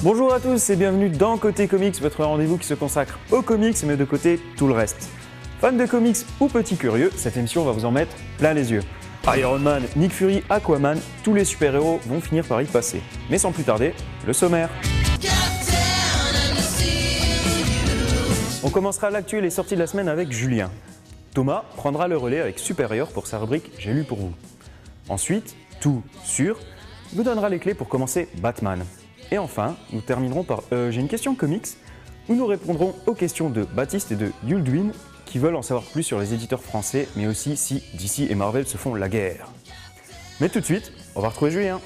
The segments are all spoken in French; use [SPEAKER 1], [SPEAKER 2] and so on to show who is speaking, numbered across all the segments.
[SPEAKER 1] Bonjour à tous et bienvenue dans Côté Comics, votre rendez-vous qui se consacre aux comics mais de côté tout le reste. Fans de comics ou petits curieux, cette émission va vous en mettre plein les yeux. Iron Man, Nick Fury, Aquaman, tous les super-héros vont finir par y passer. Mais sans plus tarder, le sommaire. On commencera l'actu et les sorties de la semaine avec Julien. Thomas prendra le relais avec Supérieur pour sa rubrique J'ai lu pour vous. Ensuite, Tout Sur vous donnera les clés pour commencer Batman. Et enfin, nous terminerons par J'ai une question comics, où nous répondrons aux questions de Baptiste et de Yuldwin qui veulent en savoir plus sur les éditeurs français, mais aussi si DC et Marvel se font la guerre. Mais tout de suite, on va retrouver Julien.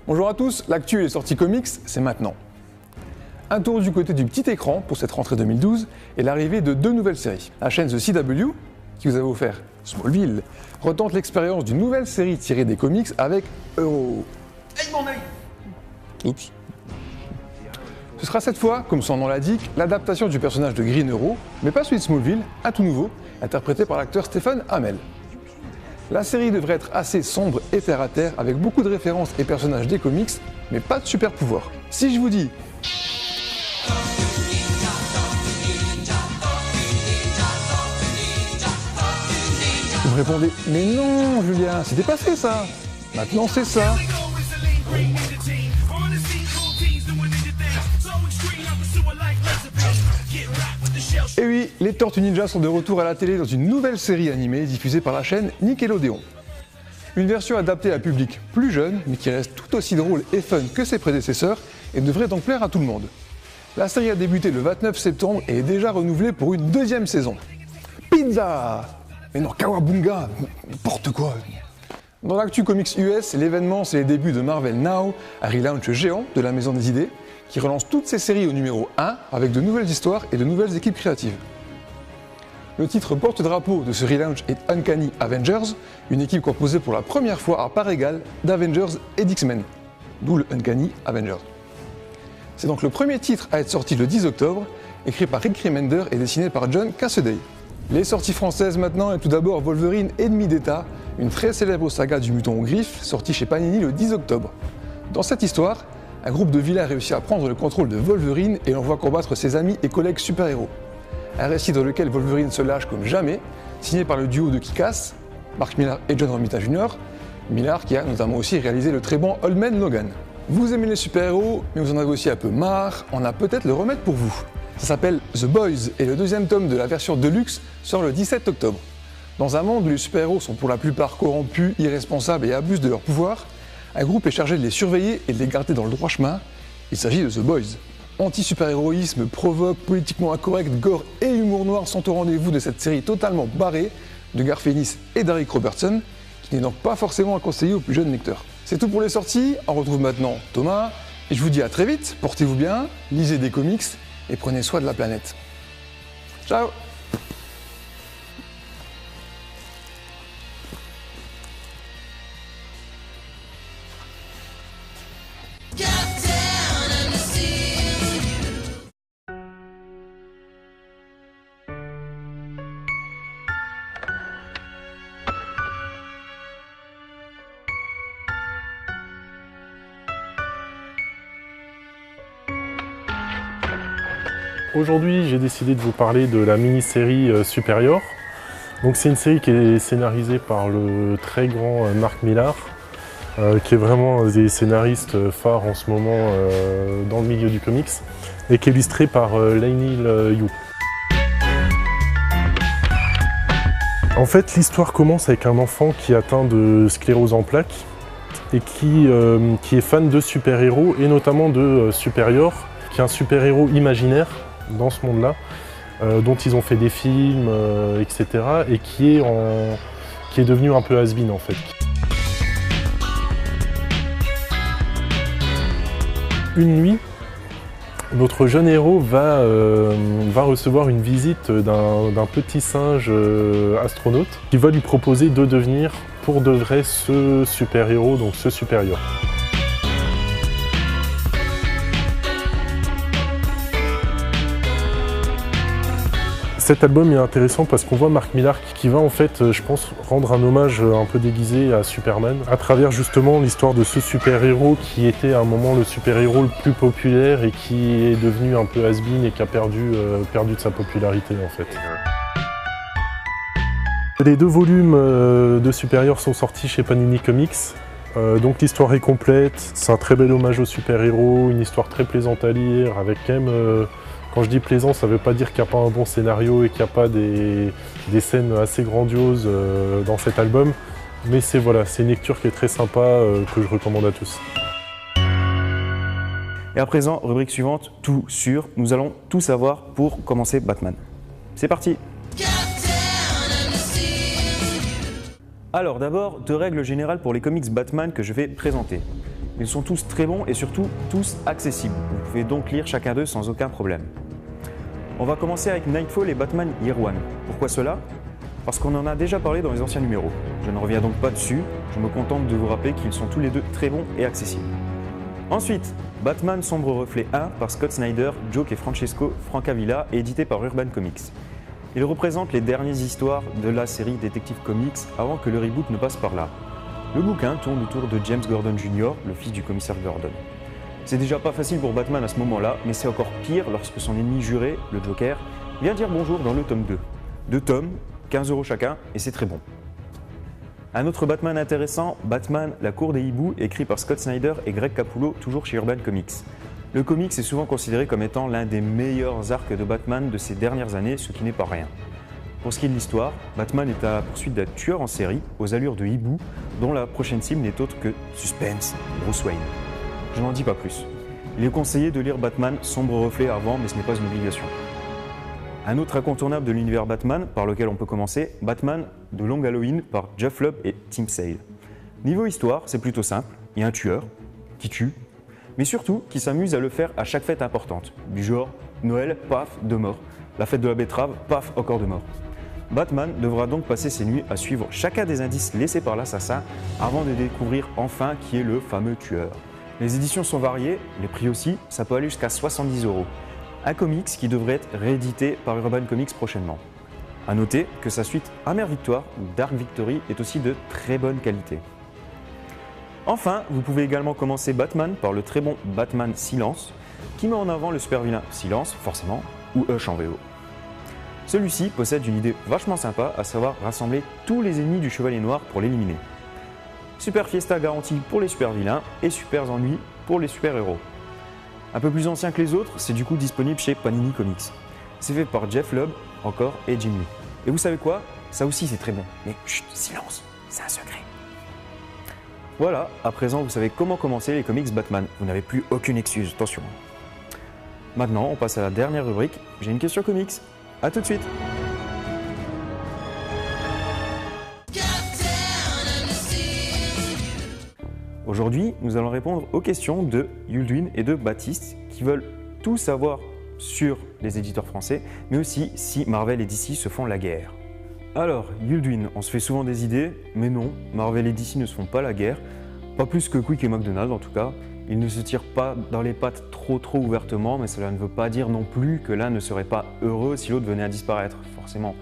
[SPEAKER 2] Bonjour à tous, l'actu et les sorties comics, c'est maintenant. Un tour du côté du petit écran pour cette rentrée 2012 et l'arrivée de deux nouvelles séries. La chaîne The CW, qui vous avait offert Smallville, retente l'expérience d'une nouvelle série tirée des comics avec Euro. Hey, mon œil ! Oups. Ce sera cette fois, comme son nom l'indique, l'adaptation du personnage de Green Arrow, mais pas celui de Smallville, un tout nouveau, interprété par l'acteur Stephen Amell. La série devrait être assez sombre et terre à terre, avec beaucoup de références et personnages des comics, mais pas de super pouvoirs. Si je vous dis vous me répondez, mais non Julien, c'était passé ça. Maintenant c'est ça. Et oui, les Tortues Ninja sont de retour à la télé dans une nouvelle série animée diffusée par la chaîne Nickelodeon. Une version adaptée à un public plus jeune, mais qui reste tout aussi drôle et fun que ses prédécesseurs, et devrait donc plaire à tout le monde. La série a débuté le 29 septembre et est déjà renouvelée pour une deuxième saison. Pizza! Mais non, Kawabunga, n'importe quoi. Dans l'actu comics US, l'événement c'est les débuts de Marvel Now, un relaunch géant de la Maison des Idées, qui relance toutes ses séries au numéro 1 avec de nouvelles histoires et de nouvelles équipes créatives. Le titre porte-drapeau de ce relaunch est Uncanny Avengers, une équipe composée pour la première fois à part égale d'Avengers et d'X-Men, d'où le Uncanny Avengers. C'est donc le premier titre à être sorti le 10 octobre, écrit par Rick Remender et dessiné par John Cassaday. Les sorties françaises maintenant, et tout d'abord Wolverine Ennemi d'État, une très célèbre saga du mutant aux griffes, sortie chez Panini le 10 octobre. Dans cette histoire, un groupe de vilains réussit à prendre le contrôle de Wolverine et l'on voit combattre ses amis et collègues super-héros. Un récit dans lequel Wolverine se lâche comme jamais, signé par le duo de Kick-Ass, Mark Millar et John Romita Jr., Millar qui a notamment aussi réalisé le très bon Old Man Logan. Vous aimez les super-héros, mais vous en avez aussi un peu marre, on a peut-être le remède pour vous. Ça s'appelle The Boys et le deuxième tome de la version Deluxe sort le 17 octobre. Dans un monde où les super-héros sont pour la plupart corrompus, irresponsables et abusent de leurs pouvoirs, un groupe est chargé de les surveiller et de les garder dans le droit chemin. Il s'agit de The Boys. Anti-super-héroïsme, provoque, politiquement incorrect, gore et humour noir sont au rendez-vous de cette série totalement barrée de Garth Ennis et d'Eric Robertson, qui n'est donc pas forcément à conseiller aux plus jeunes lecteurs. C'est tout pour les sorties, on retrouve maintenant Thomas, et je vous dis à très vite, portez-vous bien, lisez des comics, et prenez soin de la planète. Ciao!
[SPEAKER 3] Aujourd'hui, j'ai décidé de vous parler de la mini-série Supérieur. Donc, c'est une série qui est scénarisée par le très grand Mark Millar, qui est vraiment un des scénaristes phares en ce moment dans le milieu du comics, et qui est illustrée par Leinil Yu. En fait, l'histoire commence avec un enfant qui est atteint de sclérose en plaques et qui est fan de super-héros, et notamment de Supérieur, qui est un super-héros imaginaire dans ce monde-là, dont ils ont fait des films, etc. et qui est devenu un peu has-been en fait. une nuit, notre jeune héros va recevoir une visite d'un petit singe astronaute qui va lui proposer de devenir pour de vrai ce super-héros, donc ce supérieur. Cet album est intéressant parce qu'on voit Mark Millar qui va en fait, je pense, rendre un hommage un peu déguisé à Superman à travers justement l'histoire de ce super-héros qui était à un moment le super-héros le plus populaire et qui est devenu un peu has-been et qui a perdu de sa popularité en fait. Les 2 volumes de Supérieur sont sortis chez Panini Comics. Donc l'histoire est complète, c'est un très bel hommage au super-héros, une histoire très plaisante à lire avec quand même... Quand je dis plaisant, ça ne veut pas dire qu'il n'y a pas un bon scénario et qu'il n'y a pas des scènes assez grandioses dans cet album. Mais c'est une lecture qui est très sympa, que je recommande à tous.
[SPEAKER 1] Et à présent, rubrique suivante, tout sur. Nous allons tout savoir pour commencer Batman. C'est parti! Alors d'abord, 2 règles générales pour les comics Batman que je vais présenter. Ils sont tous très bons et surtout tous accessibles. Vous pouvez donc lire chacun d'eux sans aucun problème. On va commencer avec Nightfall et Batman Year One. Pourquoi cela? Parce qu'on en a déjà parlé dans les anciens numéros. Je ne reviens donc pas dessus, je me contente de vous rappeler qu'ils sont tous les 2 très bons et accessibles. Ensuite, Batman Sombre Reflet 1 par Scott Snyder, Joe et Francesco Francavilla et édité par Urban Comics. Il représente les dernières histoires de la série Detective Comics avant que le reboot ne passe par là. Le bouquin tourne autour de James Gordon Jr., le fils du commissaire Gordon. C'est déjà pas facile pour Batman à ce moment-là, mais c'est encore pire lorsque son ennemi juré, le Joker, vient dire bonjour dans le tome 2. 2 tomes, 15 € chacun, et c'est très bon. Un autre Batman intéressant, Batman La Cour des Hiboux, écrit par Scott Snyder et Greg Capullo, toujours chez Urban Comics. Le comics est souvent considéré comme étant l'un des meilleurs arcs de Batman de ces dernières années, ce qui n'est pas rien. Pour ce qui est de l'histoire, Batman est à la poursuite d'un tueur en série, aux allures de hibou, dont la prochaine cible n'est autre que suspense, Bruce Wayne. Je n'en dis pas plus. Il est conseillé de lire Batman Sombre Reflet avant, mais ce n'est pas une obligation. Un autre incontournable de l'univers Batman, par lequel on peut commencer, Batman de Long Halloween par Jeff Lubb et Tim Sale. Niveau histoire, c'est plutôt simple, il y a un tueur, qui tue, mais surtout qui s'amuse à le faire à chaque fête importante, du genre Noël, paf, 2 morts, la fête de la betterave, paf, encore 2 morts. Batman devra donc passer ses nuits à suivre chacun des indices laissés par l'assassin avant de découvrir enfin qui est le fameux tueur. Les éditions sont variées, les prix aussi, ça peut aller jusqu'à 70 €. Un comics qui devrait être réédité par Urban Comics prochainement. A noter que sa suite Amère Victoire ou Dark Victory est aussi de très bonne qualité. Enfin, vous pouvez également commencer Batman par le très bon Batman Silence, qui met en avant le super vilain Silence, forcément, ou Hush en VO. Celui-ci possède une idée vachement sympa, à savoir rassembler tous les ennemis du Chevalier Noir pour l'éliminer. Super Fiesta garantie pour les super vilains et super ennuis pour les super héros. Un peu plus ancien que les autres, c'est du coup disponible chez Panini Comics. C'est fait par Jeff Lubb, encore, et Jim Lee. Et vous savez quoi? Ça aussi c'est très bon. Mais chut, silence, c'est un secret. Voilà, à présent vous savez comment commencer les comics Batman. Vous n'avez plus aucune excuse, attention. Maintenant, on passe à la dernière rubrique. J'ai une question comics. A tout de suite. Aujourd'hui, nous allons répondre aux questions de Yuldwin et de Baptiste qui veulent tout savoir sur les éditeurs français, mais aussi si Marvel et DC se font la guerre. Alors, Yuldwin, on se fait souvent des idées, mais non, Marvel et DC ne se font pas la guerre, pas plus que Quick et McDonald en tout cas. Ils ne se tirent pas dans les pattes trop ouvertement, mais cela ne veut pas dire non plus que l'un ne serait pas heureux si l'autre venait à disparaître, forcément.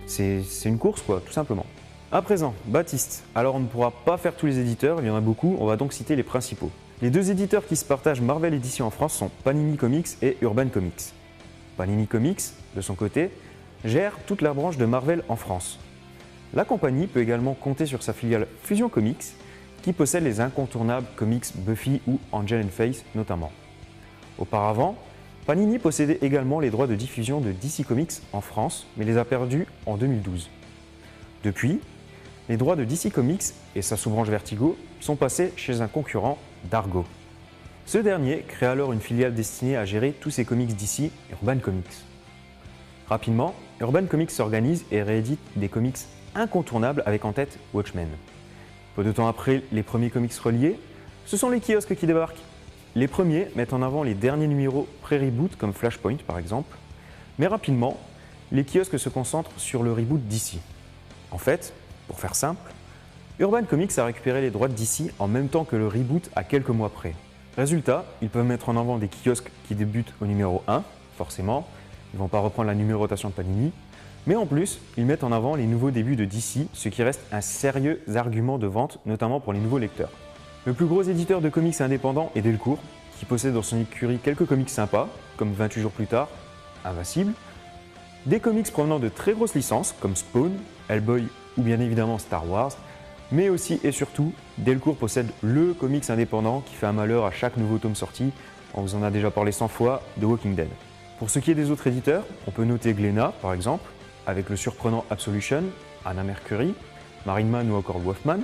[SPEAKER 1] C'est une course quoi, tout simplement. À présent, Baptiste. Alors on ne pourra pas faire tous les éditeurs, il y en a beaucoup, on va donc citer les principaux. Les 2 éditeurs qui se partagent Marvel Edition en France sont Panini Comics et Urban Comics. Panini Comics, de son côté, gère toute la branche de Marvel en France. La compagnie peut également compter sur sa filiale Fusion Comics, qui possède les incontournables comics Buffy ou Angel and Faith notamment. Auparavant, Panini possédait également les droits de diffusion de DC Comics en France, mais les a perdus en 2012. Depuis, les droits de DC Comics et sa sous-branche Vertigo sont passés chez un concurrent, Dargo. Ce dernier crée alors une filiale destinée à gérer tous ses comics DC, Urban Comics. Rapidement, Urban Comics s'organise et réédite des comics incontournables avec en tête Watchmen. Peu de temps après les premiers comics reliés, ce sont les kiosques qui débarquent. Les premiers mettent en avant les derniers numéros pré-reboot comme Flashpoint par exemple, mais rapidement, les kiosques se concentrent sur le reboot DC. En fait, pour faire simple, Urban Comics a récupéré les droits de DC en même temps que le reboot à quelques mois près. Résultat, ils peuvent mettre en avant des kiosques qui débutent au numéro 1, forcément, ils ne vont pas reprendre la numérotation de Panini, mais en plus, ils mettent en avant les nouveaux débuts de DC, ce qui reste un sérieux argument de vente, notamment pour les nouveaux lecteurs. Le plus gros éditeur de comics indépendant est Delcourt, qui possède dans son écurie quelques comics sympas, comme 28 jours plus tard, Invincible, des comics provenant de très grosses licences, comme Spawn, Hellboy ou bien évidemment Star Wars, mais aussi et surtout, Delcourt possède le comics indépendant qui fait un malheur à chaque nouveau tome sorti, on vous en a déjà parlé 100 fois, The Walking Dead. Pour ce qui est des autres éditeurs, on peut noter Glénat par exemple, avec le surprenant Absolution, Anna Mercury, Marine Man ou encore Wolfman,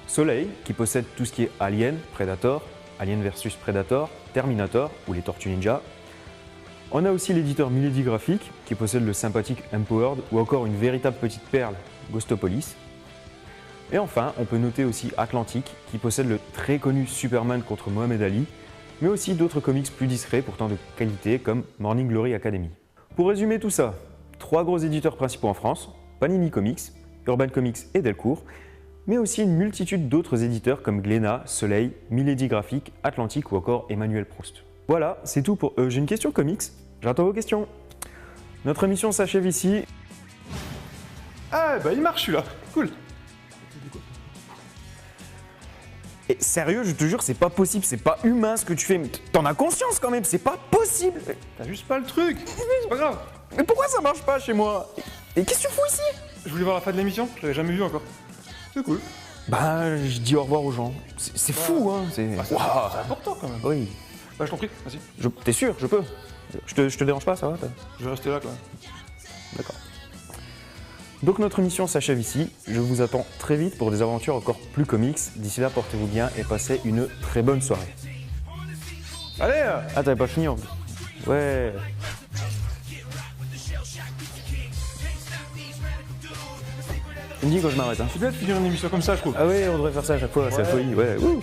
[SPEAKER 1] Soleil, qui possède tout ce qui est Alien, Predator, Alien vs Predator, Terminator ou les Tortues Ninja. On a aussi l'éditeur Milady Graphics, qui possède le sympathique Empowered ou encore une véritable petite perle, Ghostopolis. Et enfin, on peut noter aussi Atlantic, qui possède le très connu Superman contre Mohamed Ali, mais aussi d'autres comics plus discrets pourtant de qualité comme Morning Glory Academy. Pour résumer tout ça, 3 gros éditeurs principaux en France, Panini Comics, Urban Comics et Delcourt, mais aussi une multitude d'autres éditeurs comme Glénat, Soleil, Milady Graphics, Atlantic ou encore Emmanuel Proust. Voilà, c'est tout pour J'ai une question comics, j'attends vos questions. Notre émission s'achève ici.
[SPEAKER 2] Ah bah il marche celui-là, cool.
[SPEAKER 1] Et sérieux, je te jure, c'est pas possible, c'est pas humain ce que tu fais, mais t'en as conscience quand même, c'est pas possible.
[SPEAKER 2] T'as juste pas le truc, c'est pas grave.
[SPEAKER 1] Mais pourquoi ça marche pas chez moi? Et qu'est-ce que tu fous ici?
[SPEAKER 2] Je voulais voir la fin de l'émission, je l'avais jamais vu encore. C'est cool.
[SPEAKER 1] Bah, je dis au revoir aux gens. C'est fou, hein. C'est
[SPEAKER 2] C'est important quand même.
[SPEAKER 1] Oui.
[SPEAKER 2] Bah je t'en prie, vas-y.
[SPEAKER 1] T'es sûr, je peux. Je te dérange pas, ça va?
[SPEAKER 2] Je vais rester là quand même.
[SPEAKER 1] D'accord. Donc notre émission s'achève ici. Je vous attends très vite pour des aventures encore plus comics. D'ici là, portez-vous bien et passez une très bonne soirée.
[SPEAKER 2] Allez
[SPEAKER 1] Ah, t'avais pas fini en plus. Ouais. Tu me dis quand je m'arrête, hein.
[SPEAKER 2] C'est bien de finir une émission comme ça, je trouve.
[SPEAKER 1] Ah ouais, on devrait faire ça à chaque fois, c'est la folie, ouais. Ouh.